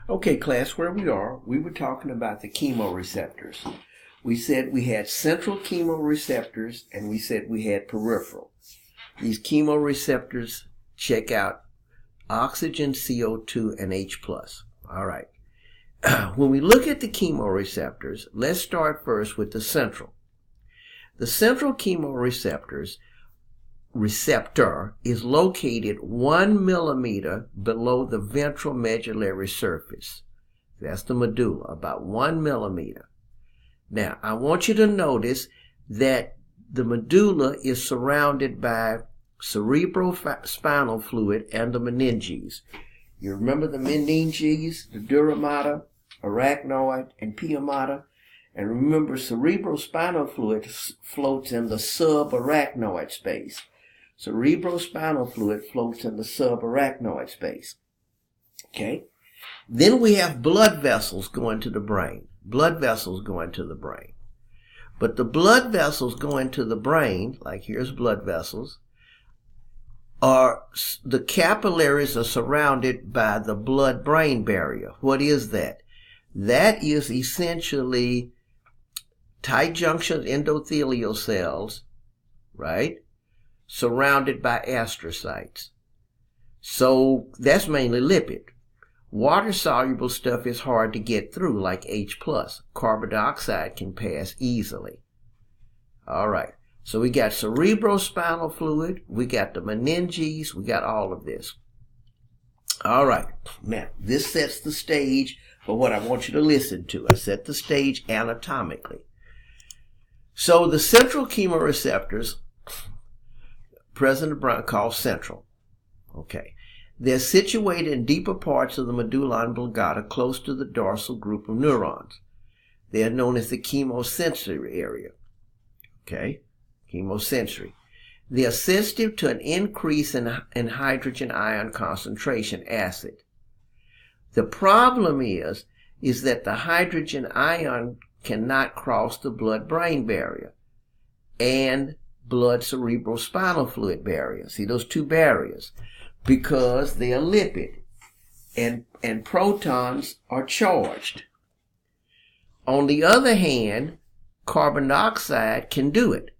Okay, class, where we are, we were talking about the chemoreceptors. We said we had central chemoreceptors and we said we had peripheral. These chemoreceptors check out oxygen, CO2, and H+. All right. When we look at the chemoreceptors, let's start first with the central. The central chemoreceptor is located 1 millimeter below the ventral medullary surface. That's the medulla, about 1 millimeter. Now, I want you to notice that the medulla is surrounded by cerebrospinal fluid and the meninges. You remember the meninges, the dura mater, arachnoid, and pia mater? And remember, cerebrospinal fluid floats in the subarachnoid space. Cerebrospinal fluid floats in the subarachnoid space. Okay? Then we have blood vessels going to the brain. Blood vessels going to the brain. But the blood vessels going to the brain, like here's blood vessels, the capillaries are surrounded by the blood-brain barrier. What is that? That is essentially tight junction endothelial cells, right? Surrounded by astrocytes. So that's mainly lipid. Water-soluble stuff is hard to get through, like H+. Carbon dioxide can pass easily. All right. So we got cerebrospinal fluid, we got the meninges, we got all of this. All right. Now, this sets the stage for what I want you to listen to. I set the stage anatomically. So the central chemoreceptors, President Brown called central. Okay. They're situated in deeper parts of the medulla oblongata close to the dorsal group of neurons. They are known as the chemosensory area. Okay. Chemosensory. They are sensitive to an increase in hydrogen ion concentration, acid. The problem is that the hydrogen ion cannot cross the blood-brain barrier and blood-cerebrospinal fluid barrier. See those two barriers? Because they are lipid and protons are charged. On the other hand, carbon dioxide can do it.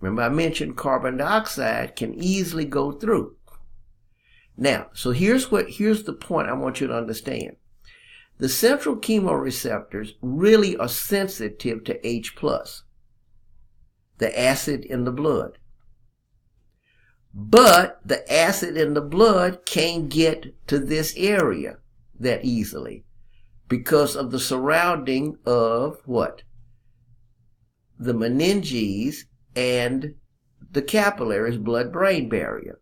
Remember I mentioned carbon dioxide can easily go through. Now, so here's the point I want you to understand. The central chemoreceptors really are sensitive to H+, the acid in the blood. But the acid in the blood can't get to this area that easily because of the surrounding of what? The meninges and the capillaries, blood-brain barrier.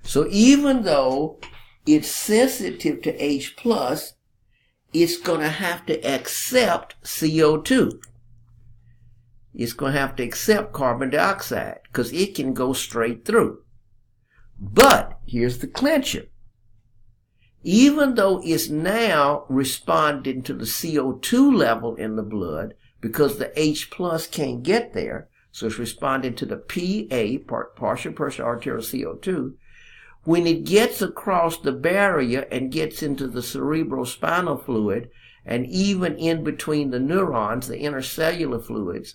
So even though it's sensitive to H+, it's going to have to accept CO2. It's going to have to accept carbon dioxide because it can go straight through. But here's the clincher. Even though it's now responding to the CO2 level in the blood because the H+ can't get there, so it's responding to the PA, partial pressure arterial CO2, when it gets across the barrier and gets into the cerebrospinal fluid and even in between the neurons, the intercellular fluids,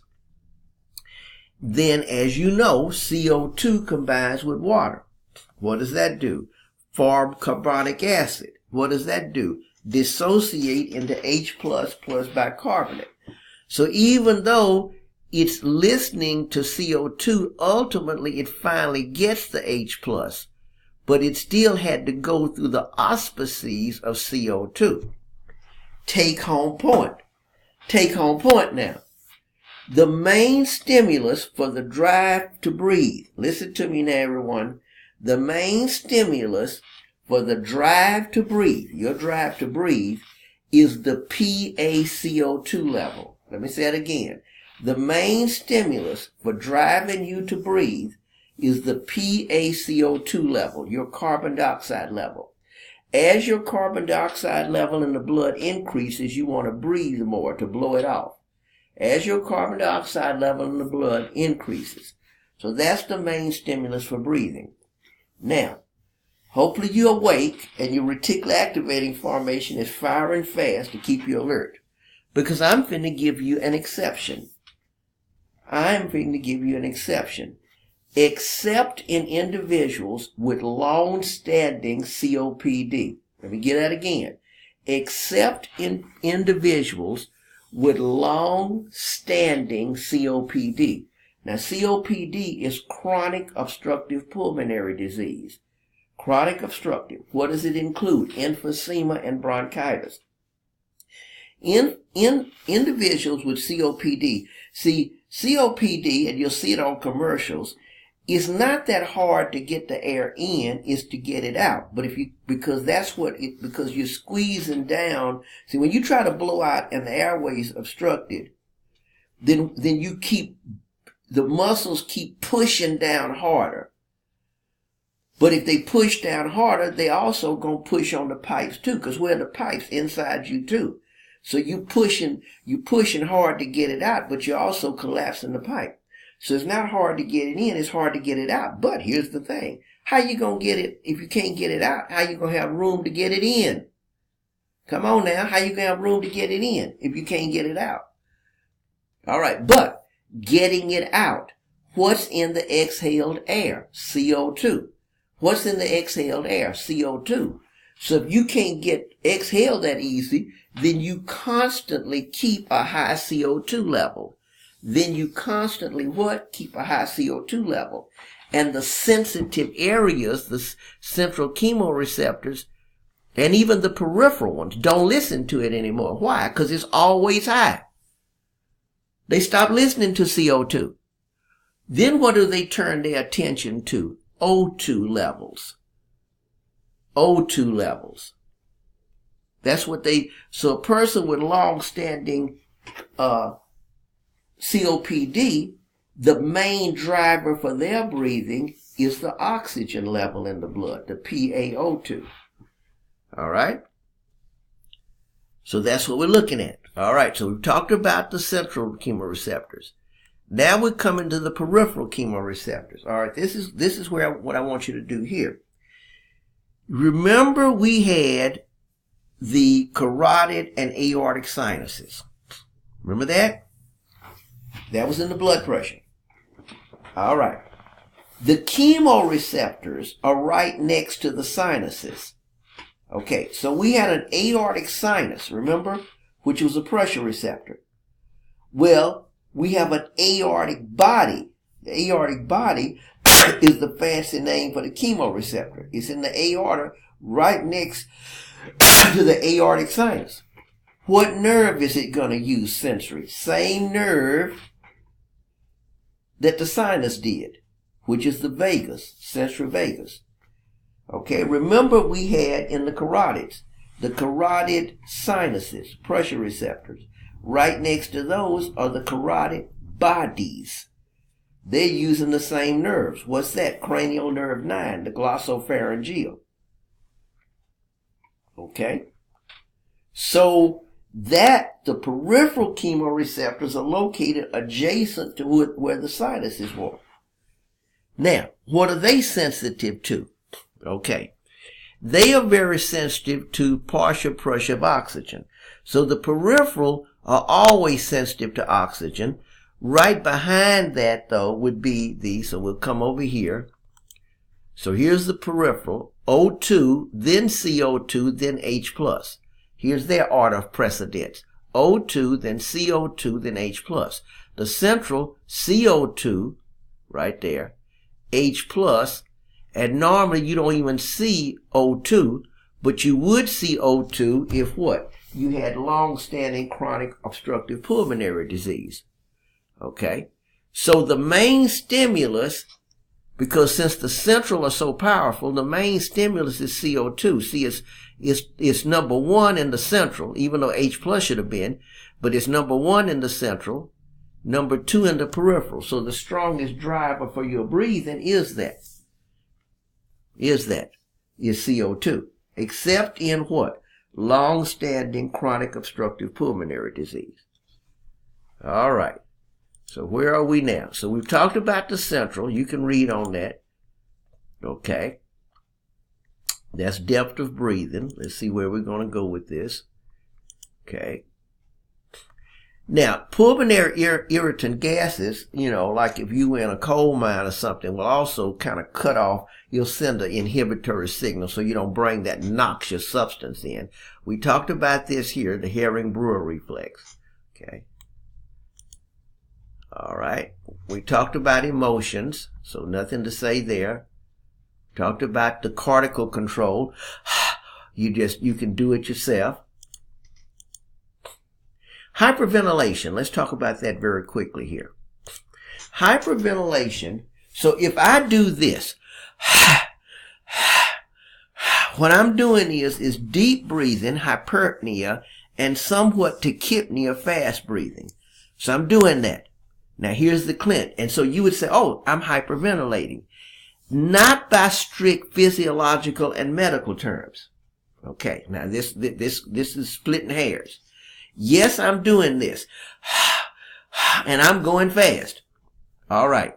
then, as you know, CO2 combines with water. What does that do? Form carbonic acid. What does that do? Dissociate into H+ plus bicarbonate. So even though it's listening to CO2, ultimately it finally gets the H+, but it still had to go through the auspices of CO2. Take home point. Take home point now. The main stimulus for the drive to breathe, listen to me now everyone, the main stimulus for the drive to breathe, your drive to breathe, is the PaCO2 level. Let me say it again. The main stimulus for driving you to breathe is the PaCO2 level, your carbon dioxide level. As your carbon dioxide level in the blood increases, you want to breathe more to blow it off. As your carbon dioxide level in the blood increases. So that's the main stimulus for breathing. Now, Hopefully you're awake and your reticular activating formation is firing fast to keep you alert. Because I'm finna give you an exception. I'm finna give you an exception. Except in individuals with long-standing COPD. Let me get that again. Except in individuals with long-standing COPD. Now, COPD is chronic obstructive pulmonary disease. Chronic obstructive. What does it include? Emphysema and bronchitis. In individuals with COPD, see, COPD, and you'll see it on commercials, is not that hard to get the air in, is to get it out. But because you're squeezing down. See, when you try to blow out and the airway's obstructed, then the muscles keep pushing down harder. But if they push down harder, they also gonna push on the pipes too, because where the pipes inside you too. So you pushing hard to get it out, but you're also collapsing the pipe. So it's not hard to get it in, it's hard to get it out. But here's the thing. How you gonna get it, if you can't get it out, how you gonna have room to get it in? Come on now, how you gonna have room to get it in if you can't get it out? Alright, but getting it out. What's in the exhaled air? CO2. What's in the exhaled air? CO2. So if you can't exhale that easy, then you constantly keep a high CO2 level. Then you constantly keep a high CO2 level. And the sensitive areas, the central chemoreceptors, and even the peripheral ones, don't listen to it anymore. Why? Because it's always high. They stop listening to CO2. Then what do they turn their attention to? O2 levels. O2 levels. That's what so a person with long-standing COPD, the main driver for their breathing is the oxygen level in the blood, the PaO2. All right? So that's what we're looking at. All right, so we've talked about the central chemoreceptors. Now we're coming to the peripheral chemoreceptors. All right, this is what I want you to do here. Remember we had the carotid and aortic sinuses. Remember that? That was in the blood pressure. All right. The chemoreceptors are right next to the sinuses. Okay, so we had an aortic sinus, remember, which was a pressure receptor. Well, we have an aortic body. The aortic body is the fancy name for the chemoreceptor. It's in the aorta right next to the aortic sinus. What nerve is it going to use sensory? Same nerve that the sinus did, which is the vagus, sensory vagus. Okay, remember we had in the carotids, the carotid sinuses, pressure receptors. Right next to those are the carotid bodies. They're using the same nerves. What's that? Cranial nerve 9, the glossopharyngeal. Okay? So the peripheral chemoreceptors are located adjacent to where the sinuses were. Now, what are they sensitive to? Okay. They are very sensitive to partial pressure of oxygen. So the peripheral are always sensitive to oxygen. Right behind that, though, would be these. So we'll come over here. So here's the peripheral. O2, then CO2, then H+. Here's their order of precedence. O2, then CO2, then H+. The central, CO2, right there, H+, and normally you don't even see O2, but you would see O2 if what? You had long-standing chronic obstructive pulmonary disease. Okay? So the main stimulus, because since the central are so powerful, the main stimulus is CO2. See, it's number one in the central, even though H+ should have been, but it's number one in the central, number two in the peripheral. So the strongest driver for your breathing is CO2. Except in what? Long-standing chronic obstructive pulmonary disease. All right. So where are we now? So we've talked about the central. You can read on that. Okay. That's depth of breathing. Let's see where we're going to go with this. Okay. Now, pulmonary irritant gases, like if you were in a coal mine or something, will also kind of cut off, you'll send an inhibitory signal so you don't bring that noxious substance in. We talked about this here, the Herring-Brewer reflex. Okay. All right. We talked about emotions, so nothing to say there. Talked about the cortical control. You can do it yourself. Hyperventilation. Let's talk about that very quickly here. Hyperventilation. So if I do this, what I'm doing is deep breathing, hyperpnea, and somewhat tachypnea, fast breathing. So I'm doing that. Now here's the clint. And so you would say, oh, I'm hyperventilating. Not by strict physiological and medical terms. Okay, now this is splitting hairs. Yes, I'm doing this. And I'm going fast. All right.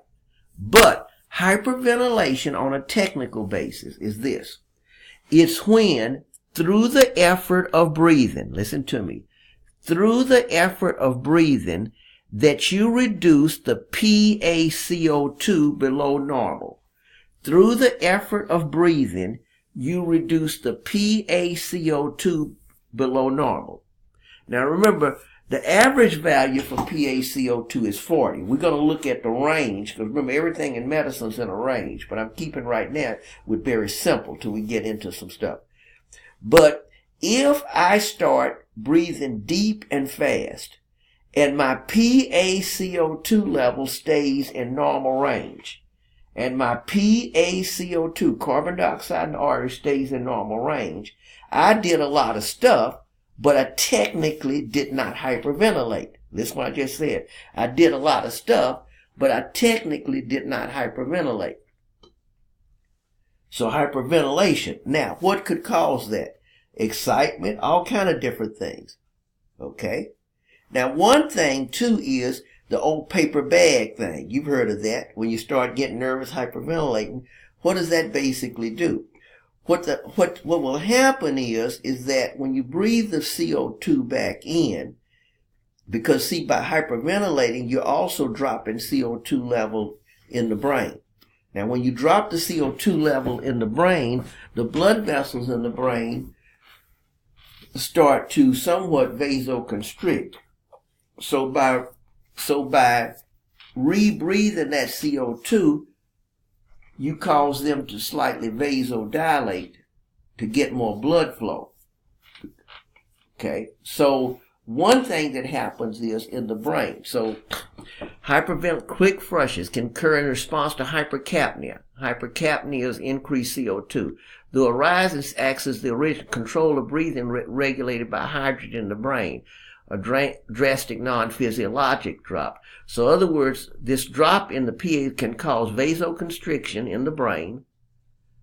But hyperventilation on a technical basis is this. It's when, through the effort of breathing, listen to me, through the effort of breathing, that you reduce the PaCO2 below normal. Through the effort of breathing, you reduce the PaCO2 below normal. Now remember, the average value for PaCO2 is 40. We're going to look at the range, because remember, everything in medicine is in a range, but I'm keeping right now with very simple till we get into some stuff. But if I start breathing deep and fast, and my PaCO2 level stays in normal range, and my PaCO2, carbon dioxide in the artery, stays in normal range, I did a lot of stuff, but I technically did not hyperventilate. Listen what I just said. I did a lot of stuff, but I technically did not hyperventilate. So hyperventilation. Now, what could cause that? Excitement, all kind of different things. Okay? Now, one thing, too, is the old paper bag thing. You've heard of that. When you start getting nervous, hyperventilating, what does that basically do? What will happen is that when you breathe the CO2 back in, because see, by hyperventilating, you're also dropping CO2 level in the brain. Now, when you drop the CO2 level in the brain, the blood vessels in the brain start to somewhat vasoconstrict. So by rebreathing that CO2, you cause them to slightly vasodilate to get more blood flow. Okay, so one thing that happens is in the brain. So quick flushes can occur in response to hypercapnia. Hypercapnia is increased CO2. The arising acts as the original control of breathing regulated by hydrogen in the brain. A drastic non-physiologic drop. So in other words, this drop in the PA can cause vasoconstriction in the brain,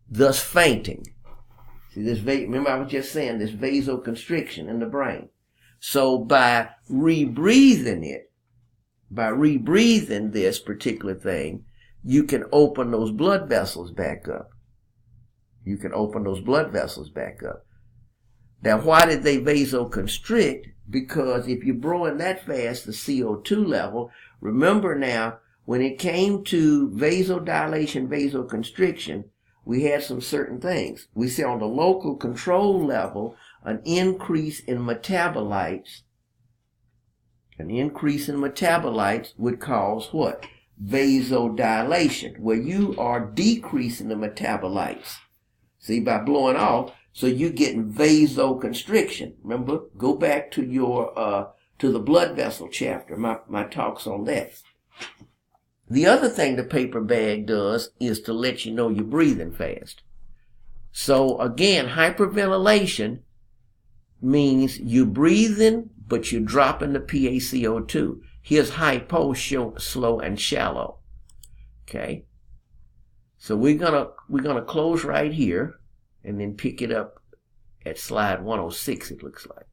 thus fainting. See, remember I was just saying this vasoconstriction in the brain. So by rebreathing this particular thing, you can open those blood vessels back up. Now, why did they vasoconstrict? Because if you're growing that fast, the CO2 level, remember now, when it came to vasodilation, vasoconstriction, we had some certain things. We see on the local control level, an increase in metabolites. An increase in metabolites would cause what? Vasodilation, where you are decreasing the metabolites. See, by blowing off, so you're getting vasoconstriction. Remember, go back to your to the blood vessel chapter. My talks on that. The other thing the paper bag does is to let you know you're breathing fast. So again, hyperventilation means you're breathing, but you're dropping the PaCO2. Here's hypo, slow and shallow. Okay. So we're gonna close right here and then pick it up at slide 106, it looks like.